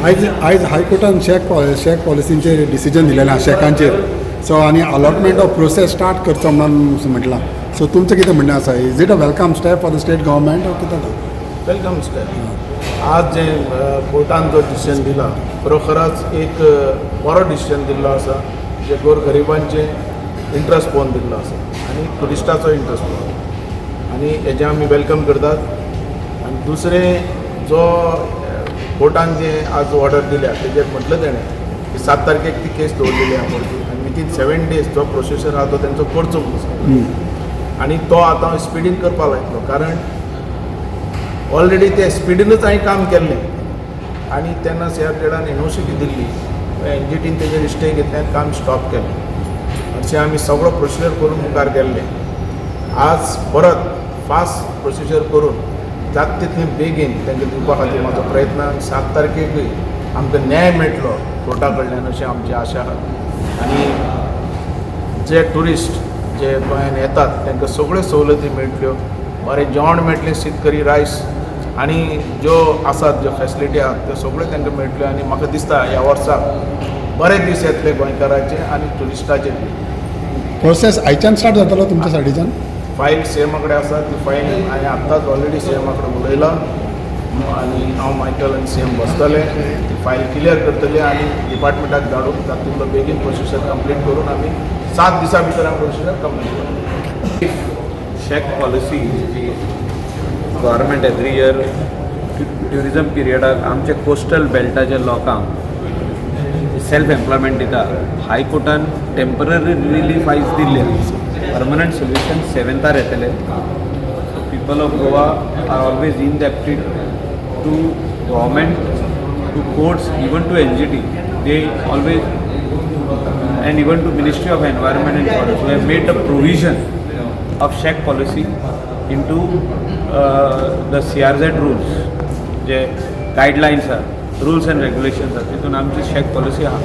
आयज हायकोर्टान शेक पॉलिसींचेर डिसिजन दिलेलें आसा शेकांचेर. सो आनी अलॉटमेंट ऑफ प्रोसेस स्टार्ट करचो म्हणून म्हटलां. सो तुमचें कितें म्हणणें आसा? Is it a welcome step for the state government or कितें? Welcome step. आज जे कोर्टान जो डिसिजन दिला खरोखरच एक बरो डिसिजन दिल्लो आसा, जे गोरगरिबांचे इंट्रस्ट पळोवन दिल्लो आसा आनी ट्युरिस्टाचो इंट्रस्ट पळोवन, आनी हेजें आमी वेलकम करतात. आनी दुसरें जो कोर्टान जे आज ऑर्डर दिल्या तेजेर म्हटलं तेणें की 7 तारखेक ती केस दवरलेली आहा कोर्टान आनी विथीन 7 days जो प्रोसिजर आहा तो तेंचो करचो म्हणून. आनी तो आतां स्पिडीन करपा लायतलो, कारण ऑलरेडी ते स्पिडीनूच हांवें काम केल्लें आनी तेन्ना CRTAन एनओसी दिल्ली, एनजीटीन तेजेर स्टे घेतलें आनी काम स्टॉप केलें. अशें आमी सगळो प्रोसिजर करून मुखार गेल्ले. आज परत फास्ट प्रोसिजर करून जाता तितलें बेगीन तांकां दिवपा खातीर म्हाजो प्रयत्न. 7 तारखेकूय आमकां न्याय मेळटलो कोर्टा कडल्यान अशी आमची आशा आहा. आनी जे ट्युरिस्ट जे गोंयांत येतात तांकां सगळ्यो सवलती मेळटल्यो, बरें जेवण मेळटलें, शीतकरी रायस आनी ज्यो आसात ज्यो फॅसिलिटी आहात त्यो सगळ्यो तांकां मेळटल्यो. आनी म्हाका दिसता ह्या वर्साक बरे दीस येतले गोंयकाराचे आनी ट्युरिस्टाचे. प्रोसेस आयच्यान स्टार्ट जातलो तुमच्या सायडीच्यान? फायल CM कडेन आसा, ती फायल हांवें आत्ताच ऑलरेडी CM कडेन उलयला आनी हांव मायकल आनी CM बसतले, ती फायल क्लियर करतले आनी डिपार्टमेंटाक धाडून जाता तितलो बेगीन प्रोसिजर कंप्लीट करून आमी 7 दिसां भितर आमी प्रोसिजर कंप्लीट करतले. शेक पॉलिसी जी गव्हर्मेंट एवरी इयर ट्युरिजम पिरियडाक आमचे कोस्टल बेल्टाच्या लोकांक सेल्फ एम्प्लॉयमेंट दिता. हायकोर्टान टेम्पररी रिलीफ आयज दिल्ले, परमनंट सोल्युशन 7th येतले. People of Goa are always indebted to government, to courts, even to NGT. They always and even to Ministry of Environment and Forest, we have made the provision of shake policy into the CRZ rules, जे guidelines are, rules and regulations are, तितून आमची शेक policy आहा.